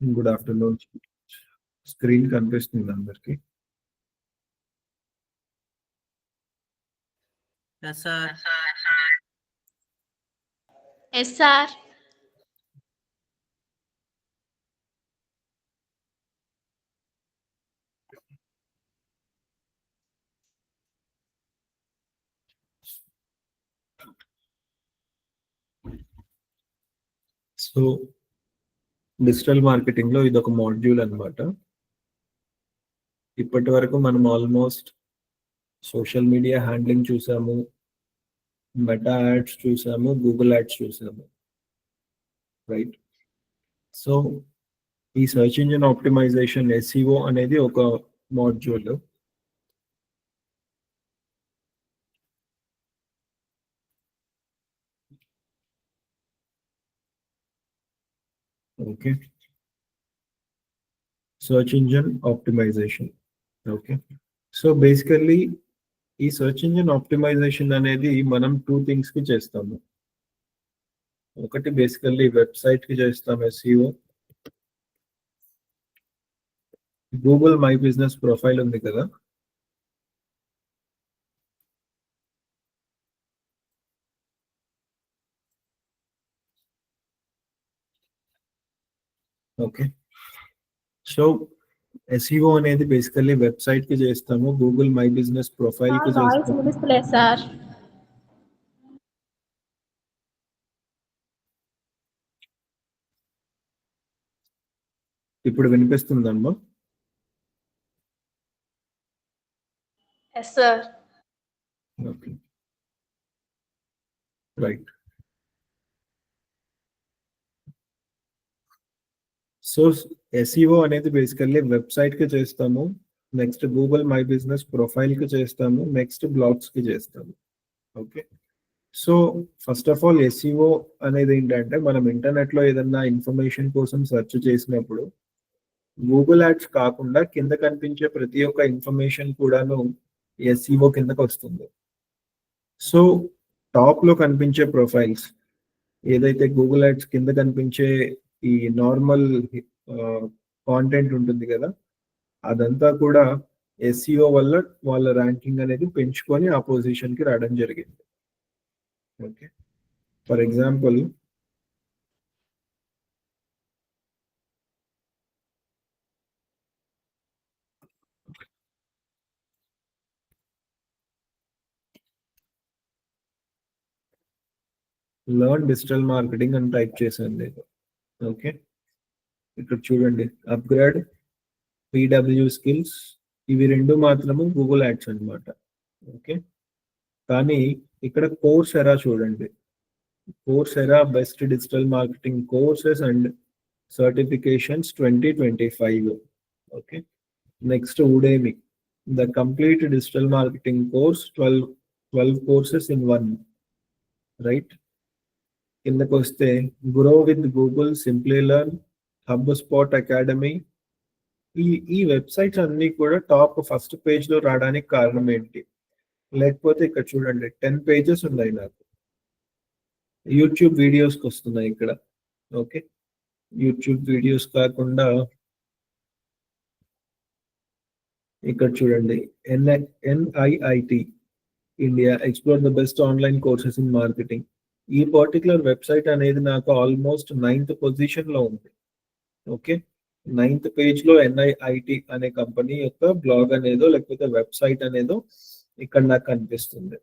Good afternoon. Screen కనిపిస్తుంది అందరికి. Yes, sir. Yes, sir. So digital marketing లో ఇది ఒక మాడ్యూల్ అన్నమాట. ఇప్పటి వరకు మనం ఆల్మోస్ట్ సోషల్ మీడియా హ్యాండ్లింగ్ చూసాము, మెటా యాడ్స్ చూసాము, గూగుల్ యాడ్స్ చూసాము, రైట్? సో ఈ సర్చ్ ఇంజిన్ ఆప్టిమైజేషన్ ఎస్ఈఓ అనేది ఒక module. Okay, search engine optimization. Okay, so basically ఈ సర్చ్ ఇంజిన్ ఆప్టిమైజేషన్ అనేది మనం టూ థింగ్స్ కి చేస్తాము. ఒకటి బేసికల్లీ వెబ్సైట్ కి చేస్తాం SEO. Google my business profile ఉంది కదా, ఓకే. సో ఎస్ఈఓ అనేది బేసికల్లీ వెబ్సైట్ కి చేస్తాము, గూగుల్ మై బిజినెస్ ప్రొఫైల్ కి Voice చేస్తాము. వినిపిస్తలేదు సార్. ఇప్పుడు వినిపిస్తుందమ్మా? Yes, sir. Okay, right. So SEO అనేది బేసికల్లీ వెబ్సైట్ కి చేస్తాము, next Google my business profile కి చేస్తాము, నెక్స్ట్ బ్లాగ్స్ కి చేస్తాము. Okay, so first of all SEO అనేది ఏంటంటే మనం ఇంటర్నెట్ లో ఏదన్నా ఇన్ఫర్మేషన్ కోసం సెర్చ్ చేసినప్పుడు గూగుల్ యాడ్స్ కాకుండా కింద కనిపించే ప్రతి ఒక్క ఇన్ఫర్మేషన్ కూడాను ఎస్ఈఓ కిందకి వస్తుంది. సో టాప్ లో కనిపించే ప్రొఫైల్స్ ఏదైతే గూగుల్ యాడ్స్ కింద కనిపించే ఈ నార్మల్ కాంటెంట్ ఉంటుంది కదా, అదంతా కూడా ఎస్ఈఓ వల్ల వాళ్ళ ర్యాంకింగ్ అనేది పెంచుకొని ఆ పొజిషన్ కి రావడం జరిగింది. Okay, for example learn digital marketing అని టైప్ చేశాను నేను. ఓకే, ఇక్కడ చూడండి, అప్గ్రేడ్, పిడబ్ల్యూ స్కిల్స్, ఇవి రెండు మాత్రము గూగుల్ యాడ్స్ అన్నమాట. ఓకే, కానీ ఇక్కడ కోర్స్ ఎరా చూడండి, కోర్స్ ఎరా best digital marketing courses and certifications 2025. Okay, next ఉడేమి, the complete digital marketing course 12 courses in 1, right? కిందకు వస్తే grow with Google, simply learn, hub spot academy. ఈ వెబ్సైట్స్ అన్ని కూడా టాప్ ఫస్ట్ పేజ్ లో రావడానికి కారణం ఏంటి? లేకపోతే ఇక్కడ చూడండి 10 పేజెస్ ఉన్నాయి నాకు, యూట్యూబ్ వీడియోస్కి వస్తున్నాయి ఇక్కడ. ఓకే, యూట్యూబ్ వీడియోస్ కాకుండా ఇక్కడ చూడండి, NIIT India explore the best online courses in marketing. ఈ పర్టికులర్ వెబ్సైట్ అనేది నాకు ఆల్మోస్ట్ 9th పొజిషన్ లో ఉంది. ఓకే, 9th పేజ్ లో ఎన్ఐఐటి అనే కంపెనీ యొక్క బ్లాగ్ అనేదో లేకపోతే వెబ్సైట్ అనేదో ఇక్కడ నాకు కనిపిస్తుంది.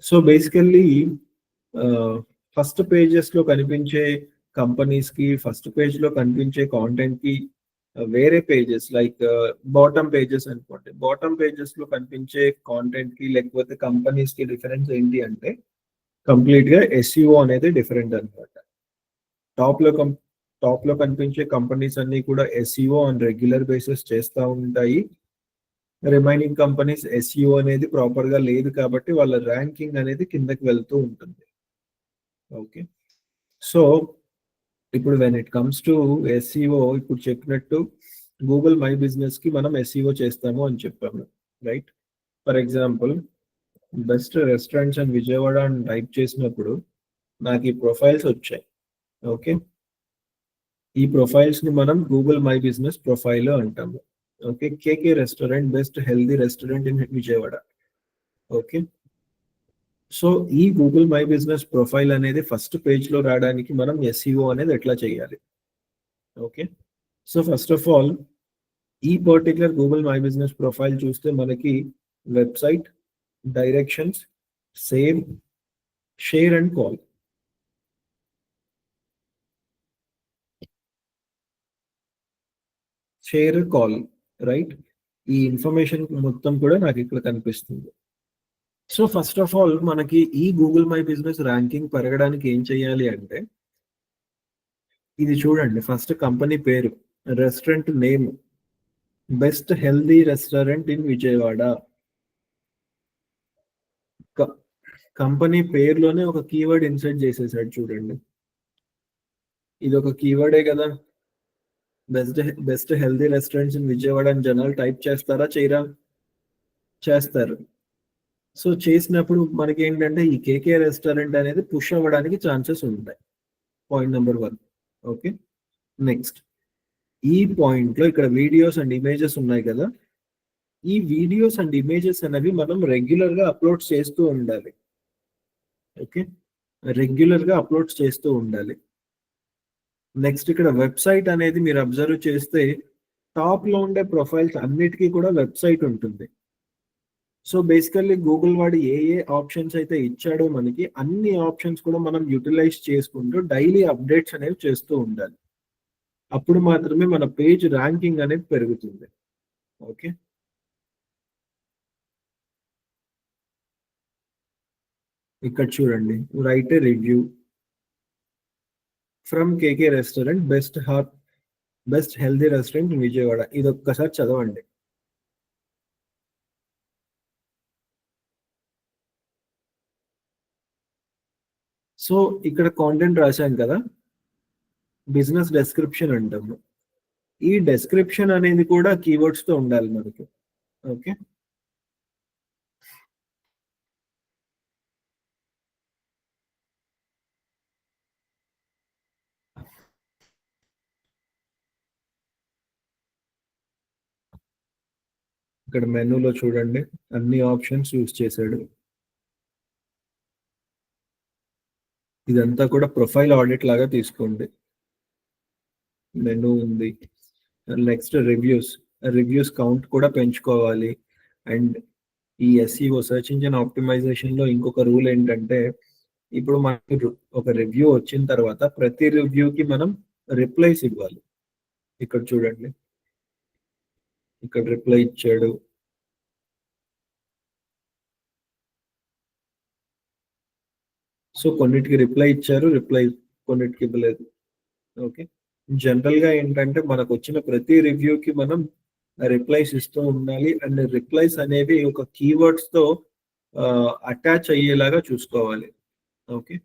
సో బేసికల్లీ ఫస్ట్ పేజెస్ లో కనిపించే కంపెనీస్ కి, ఫస్ట్ పేజ్ లో కనిపించే కాంటెంట్ కి వేరే పేజెస్ లైక్ బాటమ్ పేజెస్ అనుకోండి, బాటమ్ పేజెస్ లో కనిపించే కాంటెంట్ కి లేకపోతే కంపెనీస్ కి డిఫరెన్స్ ఏంటి అంటే కంప్లీట్ గా ఎస్ఈఓ అనేది డిఫరెంట్ అనమాట. టాప్ లో కనిపించే కంపెనీస్ అన్ని కూడా ఎస్ఈఓ ఆన్ రెగ్యులర్ బేసిస్ చేస్తూ ఉంటాయి. రిమైనింగ్ కంపెనీస్ ఎస్ఈఓ అనేది ప్రాపర్ గా లేదు కాబట్టి వాళ్ళ ర్యాంకింగ్ అనేది కిందకి వెళ్తూ ఉంటుంది. ఓకే, సో ఇప్పుడు when it comes to SEO, ఇప్పుడు చెప్పినట్టు గూగుల్ మై బిజినెస్ కి మనం ఎస్ఈఓ చేస్తాము అని చెప్పాము, right? For example best restaurants and Vijayawada అని టైప్ చేసినప్పుడు నాకు ఈ ప్రొఫైల్స్ వచ్చాయి. ఓకే, ఈ ప్రొఫైల్స్ ని మనం గూగుల్ మై బిజినెస్ ప్రొఫైల్ అంటాము. Okay, KK restaurant best healthy restaurant in Vijayawada. Okay, so ఈ గూగుల్ మై బిజినెస్ ప్రొఫైల్ అనేది ఫస్ట్ పేజ్ లో రావడానికి మనం ఎస్ఈఓ అనేది ఎట్లా చేయాలి? Okay, so first of all ఈ particular Google my business profile చూస్తే మనకి website, directions, save, share and call. Share call, right? ఈ ఇన్ఫర్మేషన్ మొత్తం కూడా నాకు ఇక్కడ కనిపిస్తుంది. సో ఫస్ట్ ఆఫ్ ఆల్ మనకి ఈ గూగుల్ మై బిజినెస్ ర్యాంకింగ్ పెరగడానికి ఏం చేయాలి అంటే, ఇది చూడండి, ఫస్ట్ కంపెనీ పేరు, restaurant name, best healthy restaurant in Vijayawada. Company పేరులోనే ఒక కీవర్డ్ ఇన్సర్ట్ చేసేసాడు చూడండి. ఇది ఒక కీవర్డే కదా. Best healthy restaurants in Vijayawada అని జనాలు టైప్ చేస్తారా, చేయరా? చేస్తారు. సో చేసినప్పుడు మనకి ఏంటంటే ఈ కేకే రెస్టారెంట్ అనేది పుష్ అవ్వడానికి ఛాన్సెస్ ఉంటాయి. Point number 1. ఓకే, నెక్స్ట్ ఈ పాయింట్ లో ఇక్కడ వీడియోస్ అండ్ ఇమేజెస్ ఉన్నాయి కదా. ఈ వీడియోస్ అండ్ ఇమేజెస్ అనేవి మనం రెగ్యులర్ గా అప్లోడ్ చేస్తూ ఉండాలి. ఓకే, రెగ్యులర్ గా అప్లోడ్ చేస్తూ ఉండాలి. నెక్స్ట్ ఇక్కడ వెబ్సైట్ అనేది మీరు అబ్జర్వ్ చేస్తే టాప్ లో ఉండే ప్రొఫైల్స్ అన్నిటికీ కూడా వెబ్సైట్ ఉంటుంది. సో బేసికల్లీ గూగుల్ వాడు ఏ ఆప్షన్స్ అయితే ఇచ్చాడో మనకి అన్ని ఆప్షన్స్ కూడా మనం యూటిలైజ్ చేసుకుంటూ డైలీ అప్డేట్స్ అనేవి చేస్తూ ఉండాలి. అప్పుడు మాత్రమే మన పేజ్ ర్యాంకింగ్ అనేది పెరుగుతుంది. ఓకే, ఇక్కడ చూడండి, right A review from KK restaurant best healthy restaurant in Vijayawada. ఇది ఒక్కసారి చదవండి. సో ఇక్కడ కాంటెంట్ రాశాం కదా, బిజినెస్ డెస్క్రిప్షన్ అంటాము. ఈ డెస్క్రిప్షన్ అనేది కూడా కీవర్డ్స్ తో ఉండాలి మనకి. ఓకే, ఇక్కడ మెనూలో చూడండి, అన్ని ఆప్షన్స్ యూజ్ చేశాడు. ఇదంతా కూడా ప్రొఫైల్ ఆడిట్ లాగా తీసుకోండి. మెనూ ఉంది. నెక్స్ట్ రివ్యూస్ కౌంట్ కూడా పెంచుకోవాలి. అండ్ ఈ ఎస్ఈఓ సర్చ్ ఇంజిన్ ఆప్టిమైజేషన్ లో ఇంకొక రూల్ ఏంటంటే, ఇప్పుడు మనకి ఒక రివ్యూ వచ్చిన తర్వాత ప్రతి రివ్యూకి మనం రిప్లైస్ ఇవ్వాలి. ఇక్కడ చూడండి, ఇక్కడ రిప్లై ఇచ్చాడు. సో కొన్నిటికి రిప్లై ఇచ్చారు, కొన్నిటికి ఇవ్వలేదు. ఓకే, జనరల్ గా ఏంటంటే మనకు వచ్చిన ప్రతి రివ్యూకి మనం రిప్లైస్ ఇస్తూ ఉండాలి. అండ్ రిప్లైస్ అనేవి ఒక కీవర్డ్స్ తో అటాచ్ అయ్యేలాగా చూసుకోవాలి. ఓకే,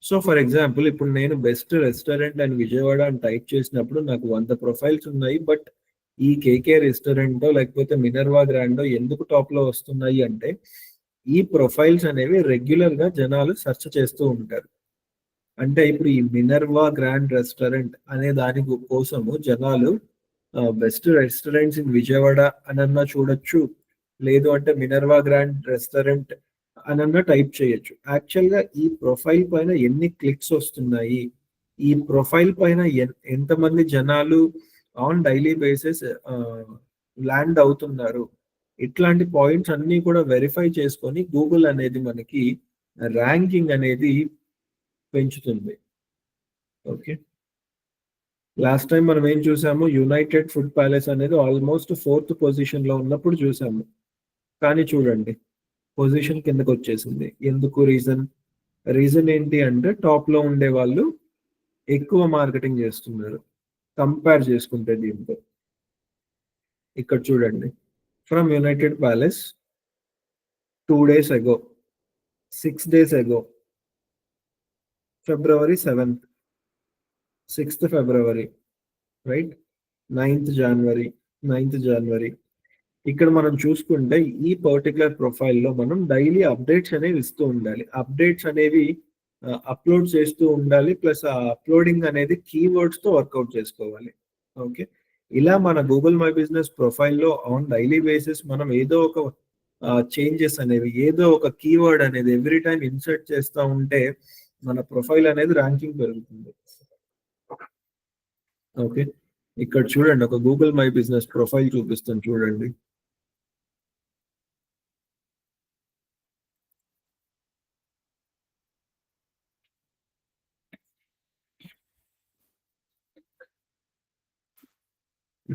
సో ఫర్ ఎగ్జాంపుల్ ఇప్పుడు నేను బెస్ట్ రెస్టారెంట్ అండ్ విజయవాడ అని టైప్ చేసినప్పుడు నాకు 100 ప్రొఫైల్స్ ఉన్నాయి. బట్ ఈ కేకే రెస్టారెంటో లేకపోతే మినర్వా గ్రాండో ఎందుకు టాప్ లో వస్తున్నాయి అంటే, ఈ ప్రొఫైల్స్ అనేవి రెగ్యులర్ గా జనాలు సెర్చ్ చేస్తూ ఉంటారు. అంటే ఇప్పుడు ఈ మినర్వా గ్రాండ్ రెస్టారెంట్ అనే దాని కోసము జనాలు బెస్ట్ రెస్టారెంట్స్ ఇన్ విజయవాడ అనన్నా చూడొచ్చు, లేదు అంటే మినర్వా గ్రాండ్ రెస్టారెంట్ అనన్నా టైప్ చేయొచ్చు. యాక్చువల్ గా ఈ ప్రొఫైల్ పైన ఎన్ని క్లిక్స్ వస్తున్నాయి, ఈ ప్రొఫైల్ పైన ఎంతమంది జనాలు ఆన్ డైలీ బేసిస్ ల్యాండ్ అవుతున్నారు, ఇట్లాంటి పాయింట్స్ అన్ని కూడా వెరిఫై చేసుకొని గూగుల్ అనేది మనకి ర్యాంకింగ్ అనేది పెంచుతుంది. ఓకే, లాస్ట్ టైం మనం ఏం చూసాము, యునైటెడ్ ఫుడ్ ప్యాలెస్ అనేది ఆల్మోస్ట్ 4th పొజిషన్ లో ఉన్నప్పుడు చూసాము. కానీ చూడండి, పొజిషన్ కిందకు వచ్చేసింది. ఎందుకు? రీజన్ ఏంటి అంటే టాప్ లో ఉండే వాళ్ళు ఎక్కువ మార్కెటింగ్ చేస్తున్నారు కంపేర్ చేసుకుంటే దీంతో. ఇక్కడ చూడండి, from United palace 2 days ago, 6 days ago, February 7th, 6th February, right? 9th January. ఇక్కడ మనం చూసుకుంటే ఈ పర్టికులర్ ప్రొఫైల్లో మనం డైలీ అప్డేట్స్ అనేవి ఇస్తూ ఉండాలి. అప్డేట్స్ అనేవి అప్లోడ్ చేస్తూ ఉండాలి. ప్లస్ ఆ అప్లోడింగ్ అనేది కీవర్డ్స్ తో వర్కౌట్ చేసుకోవాలి. ఓకే, ఇలా మన గూగుల్ మై బిజినెస్ ప్రొఫైల్లో ఆన్ డైలీ బేసిస్ మనం ఏదో ఒక చేంజెస్ అనేవి, ఏదో ఒక కీవర్డ్ అనేది ఎవ్రీ టైం ఇన్సర్ట్ చేస్తూ ఉంటే మన ప్రొఫైల్ అనేది ర్యాంకింగ్ పెరుగుతుంది. ఓకే, ఇక్కడ చూడండి, ఒక గూగుల్ మై బిజినెస్ ప్రొఫైల్ చూపిస్తాను చూడండి.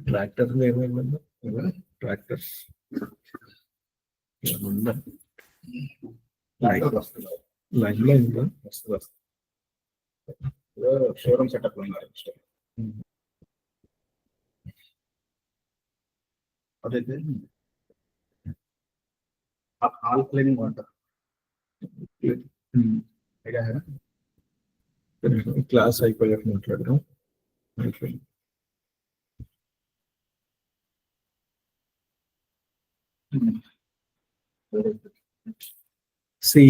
ట్రాక్టర్ ఏమైందన్నా, ట్రాక్టర్స్ ఏమన్నా లైన్ లో ఉందా? షోరూమ్ సెటప్ ఉన్నారు. అదైతే ఆల్ క్లీనింగ్ వాటర్ క్లాస్ అయిపోయాక మాట్లాడడం.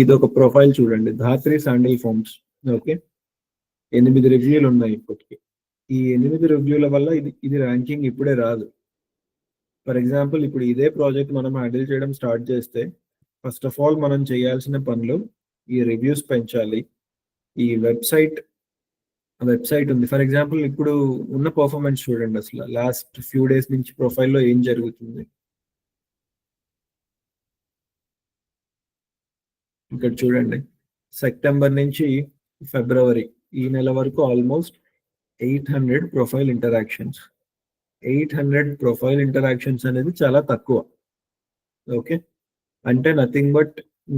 ఇది ఒక ప్రొఫైల్ చూడండి, ధాత్రి శాండిల్ ఫోమ్స్. ఓకే, 8 రివ్యూలు ఉన్నాయి ఇప్పటికి. ఈ 8 రివ్యూల వల్ల ఇది ర్యాంకింగ్ ఇప్పుడే రాదు. ఫర్ ఎగ్జాంపుల్, ఇప్పుడు ఇదే ప్రాజెక్ట్ మనం హ్యాండిల్ చేయడం స్టార్ట్ చేస్తే ఫస్ట్ ఆఫ్ ఆల్ మనం చేయాల్సిన పనులు ఈ రివ్యూస్ పెంచాలి. ఈ వెబ్సైట్ ఉంది. ఫర్ ఎగ్జాంపుల్, ఇప్పుడు ఉన్న పర్ఫార్మెన్స్ చూడండి, అసలు లాస్ట్ ఫ్యూ డేస్ నుంచి ప్రొఫైల్లో ఏం జరుగుతుంది. ఇక్కడ చూడండి, సెప్టెంబర్ నుంచి ఫిబ్రవరి ఈ నెల వరకు almost 800 profile interactions. 800 profile interactions అనేది చాలా తక్కువ. ఓకే, అంటే నథింగ్ బట్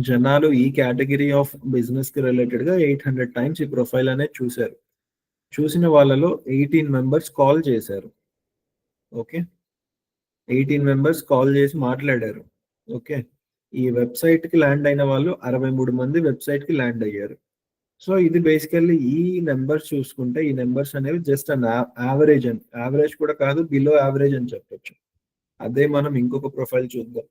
జనాలు ఈ కేటగిరీ ఆఫ్ బిజినెస్ కి రిలేటెడ్ గా 800 టైమ్స్ ఈ ప్రొఫైల్ అనేది చూశారు. చూసిన వాళ్ళలో 18 మెంబర్స్ కాల్ చేశారు. ఓకే, 18 మెంబర్స్ కాల్ చేసి మాట్లాడారు. ఓకే, ఈ వెబ్సైట్ కి ల్యాండ్ అయిన వాళ్ళు 63 మంది వెబ్సైట్ కి ల్యాండ్ అయ్యారు. సో ఇది బేసికల్లీ ఈ నెంబర్స్ చూసుకుంటే ఈ నెంబర్స్ అనేవి జస్ట్ యావరేజ్ కూడా కాదు, బిలో యావరేజ్ అని చెప్పొచ్చు. అదే మనం ఇంకొక ప్రొఫైల్ చూద్దాం.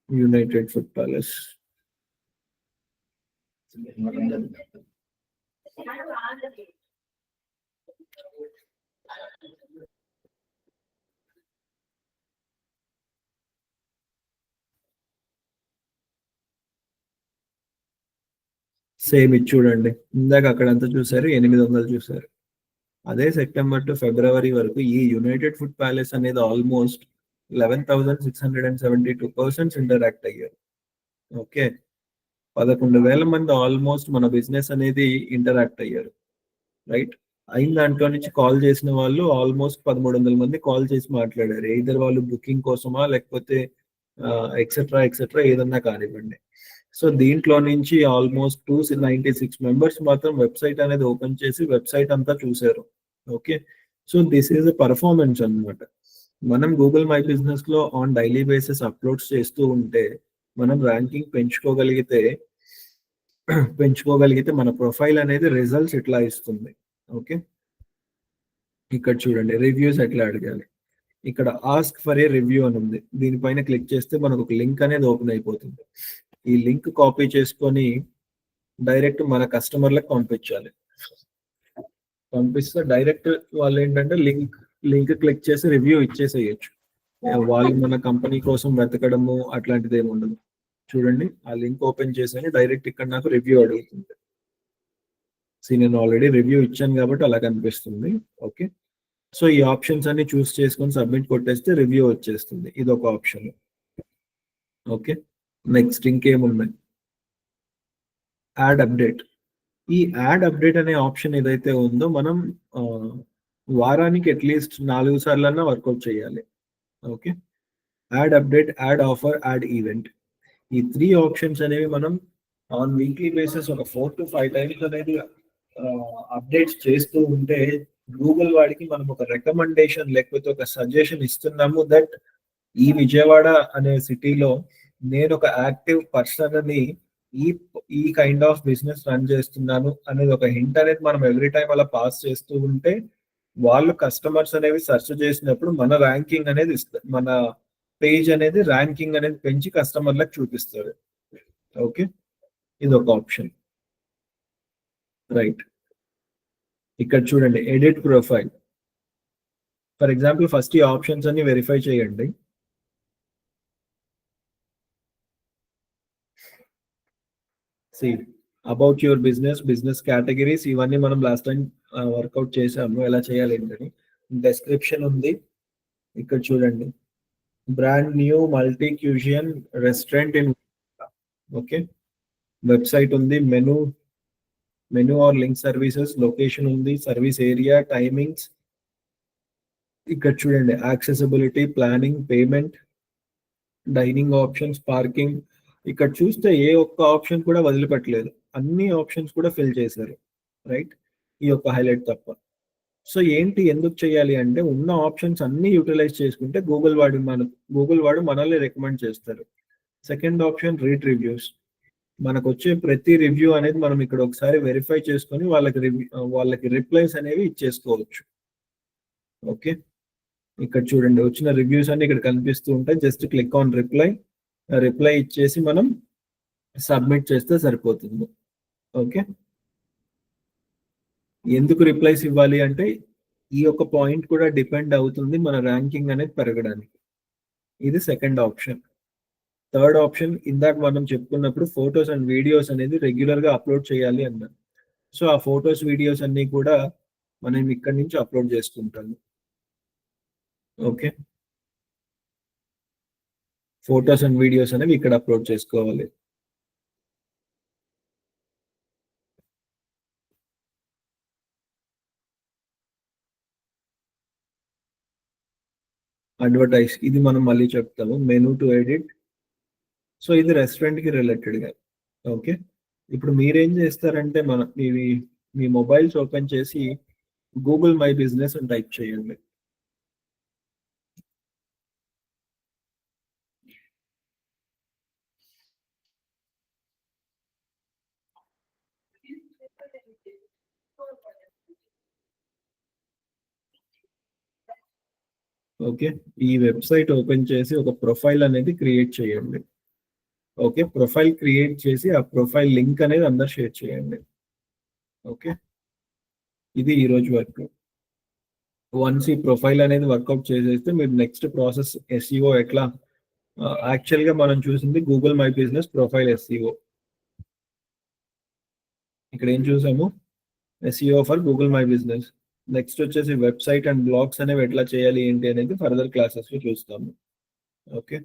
United food palace. సేమ్ ఇది చూడండి, ఇందాక అక్కడంతా చూసారు 800 చూసారు. అదే సెప్టెంబర్ టు ఫిబ్రవరి వరకు ఈ యునైటెడ్ ఫుడ్ ప్యాలెస్ అనేది ఆల్మోస్ట్ 11,672 పర్సన్స్ ఇంటరాక్ట్ అయ్యారు. ఓకే, 11,000 మంది ఆల్మోస్ట్ మన బిజినెస్ అనేది ఇంటరాక్ట్ అయ్యారు. రైట్, అయిన దాంట్లో నుంచి కాల్ చేసిన వాళ్ళు ఆల్మోస్ట్ 1,300 మంది కాల్ చేసి మాట్లాడారు. either వాళ్ళు బుకింగ్ కోసమా లేకపోతే ఎక్సెట్రా ఏదన్నా కానివ్వండి. సో దీంట్లో నుంచి ఆల్మోస్ట్ 296 మెంబర్స్ మాత్రం వెబ్సైట్ అనేది ఓపెన్ చేసి వెబ్సైట్ అంతా చూసారు. Okay, so this is a performance అన్నమాట. మనం గూగుల్ మై బిజినెస్ లో ఆన్ డైలీ బేసిస్ అప్లోడ్స్ చేస్తూ ఉంటే మనం ర్యాంకింగ్ పెంచుకోగలిగితే మన ప్రొఫైల్ అనేది రిజల్ట్స్ ఎట్లా ఇస్తుంది. ఓకే, ఇక్కడ చూడండి, రివ్యూస్ ఎట్లా అడగాలి. ఇక్కడ ఆస్క్ ఫర్ ఏ రివ్యూ అని ఉంది, దీనిపైన క్లిక్ చేస్తే మనకు ఒక లింక్ అనేది ఓపెన్ అయిపోతుంది. ఈ లింక్ కాపీ చేసుకొని డైరెక్ట్ మన కస్టమర్లకు పంపించాలి. పంపిస్తే డైరెక్ట్ వాళ్ళు ఏంటంటే లింక్ క్లిక్ చేసి రివ్యూ ఇచ్చేసేయచ్చు. వాళ్ళు మన కంపెనీ కోసం వెతకడము అట్లాంటిది ఏమి ఉండదు. చూడండి, ఆ లింక్ ఓపెన్ చేశాను, డైరెక్ట్ ఇక్కడ నాకు రివ్యూ అడుగుతుంది. నేను ఆల్రెడీ రివ్యూ ఇచ్చాను కాబట్టి అలా కనిపిస్తుంది. ఓకే, సో ఈ ఆప్షన్స్ అన్ని చూస్ చేసుకొని సబ్మిట్ కొట్టేస్తే రివ్యూ వచ్చేస్తుంది. ఇది ఒక ఆప్షన్. ఓకే, నెక్స్ట్ ఇంకేమున్నాయి, యాడ్ అప్డేట్. ఈ యాడ్ అప్డేట్ అనే ఆప్షన్ ఏదైతే ఉందో మనం వారానికి అట్లీస్ట్ 4 సార్లన్నా వర్కౌట్ చేయాలి. Okay, add update, add offer, add event. ఈ 3 ఆప్షన్స్ అనేవి మనం ఆన్ వీక్లీ బేసిస్ ఒక 4 to 5 టైమ్స్ అనేది అప్డేట్స్ చేస్తూ ఉంటే గూగుల్ వాడికి మనం ఒక రికమెండేషన్ లేకపోతే ఒక సజెషన్ ఇస్తున్నాము దట్ ఈ విజయవాడ అనే సిటీలో నేను ఒక యాక్టివ్ పర్సన్ అని ఈ కైండ్ ఆఫ్ బిజినెస్ రన్ చేస్తున్నాను అనేది ఒక హింట్ అనేది మనం ఎవ్రీ టైం అలా పాస్ చేస్తూ ఉంటే వాళ్ళు కస్టమర్స్ అనేవి సెర్చ్ చేసినప్పుడు మన ర్యాంకింగ్ అనేది మన పేజ్ అనేది ర్యాంకింగ్ అనేది పెంచి కస్టమర్లకు చూపిస్తారు. ఓకే, ఇది ఒక ఆప్షన్. రైట్, ఇక్కడ చూడండి edit profile. For example first ఈ ఆప్షన్స్ అన్ని వెరిఫై చేయండి. See about your business categories, ఇవన్నీ మనం లాస్ట్ టైం వర్కౌట్ చేసాము ఎలా చేయాలి ఏంటని. డెస్క్రిప్షన్ ఉంది ఇక్కడ చూడండి, brand new multi cuisine restaurant in. Okay, website ఉంది, menu or link services, location ఉంది, సర్వీస్ ఏరియా, టైమింగ్స్. ఇక్కడ చూడండి accessibility, planning, payment, dining options, parking. ఇక్కడ చూస్తే ఏ ఒక్క ఆప్షన్ కూడా వదిలిపెట్టలేదు, అన్ని ఆప్షన్స్ కూడా ఫిల్ చేశారు. రైట్, ఈ యొక్క హైలైట్ తప్ప. సో ఏంటి ఎందుకు చేయాలి అంటే ఉన్న ఆప్షన్స్ అన్ని యూటిలైజ్ చేసుకుంటే గూగుల్ వాడు మనల్ని రికమెండ్ చేస్తారు. Second option read reviews. మనకు వచ్చే ప్రతి రివ్యూ అనేది మనం ఇక్కడ ఒకసారి వెరిఫై చేసుకొని వాళ్ళకి రిప్లైస్ అనేవి ఇచ్చేసుకోవచ్చు. ఓకే, ఇక్కడ చూడండి వచ్చిన రివ్యూస్ అన్ని ఇక్కడ కనిపిస్తూ ఉంటాయి. జస్ట్ క్లిక్ ఆన్ రిప్లై ఇచ్చేసి మనం సబ్మిట్ చేస్తే సరిపోతుంది. ఓకే, ఎందుకు రిప్లైస్ ఇవ్వాలి అంటే ఈ యొక్క పాయింట్ కూడా డిపెండ్ అవుతుంది మన ర్యాంకింగ్ అనేది పెరగడానికి. ఇది సెకండ్ ఆప్షన్. థర్డ్ ఆప్షన్ ఇందాక మనం చెప్పుకున్నప్పుడు ఫొటోస్ అండ్ వీడియోస్ అనేది రెగ్యులర్ గా అప్లోడ్ చేయాలి అన్నారు. సో ఆ ఫొటోస్ వీడియోస్ అన్ని కూడా మనం ఇక్కడ నుంచి అప్లోడ్ చేసుకుంటాము. ఓకే, ఫొటోస్ అండ్ వీడియోస్ అనేవి ఇక్కడ అప్లోడ్ చేసుకోవాలి. అడ్వర్టైజ్, ఇది మనం మళ్ళీ చెప్తాము. Menu to edit. సో ఇది రెస్టారెంట్ కి రిలేటెడ్ గా. ఓకే, ఇప్పుడు మీరేం చేస్తారంటే మీ మొబైల్స్ ఓపెన్ చేసి గూగుల్ మై బిజినెస్ అని టైప్ చేయండి. ఓకే, ఈ వెబ్సైట్ ఓపెన్ చేసి ఒక ప్రొఫైల్ అనేది క్రియేట్ చేయండి. ఓకే, ప్రొఫైల్ క్రియేట్ చేసి ఆ ప్రొఫైల్ లింక్ అనేది అందరు షేర్ చేయండి. ఓకే, ఇది ఈరోజు వర్క్. వన్స్ ఈ ప్రొఫైల్ అనేది వర్కౌట్ చేసేస్తే మీరు నెక్స్ట్ ప్రాసెస్ ఎస్ఈఓ ఎట్లా, యాక్చువల్గా మనం చూసింది Google my business profile SEO. ఇక్కడ ఏం చూసాము, SEO for Google my business. Next వచ్చేసి వెబ్సైట్ అండ్ బ్లాగ్స్ అనేవి ఎట్లా చేయాలి ఏంటి అనేది ఫర్దర్ క్లాసెస్ లో చూస్తాము. Okay,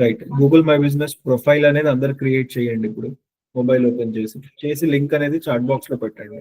right, Google my business profile అనేది అందరు క్రియేట్ చేయండి. ఇప్పుడు మొబైల్ ఓపెన్ చేసి లింక్ అనేది చాట్ బాక్స్ లో పెట్టండి.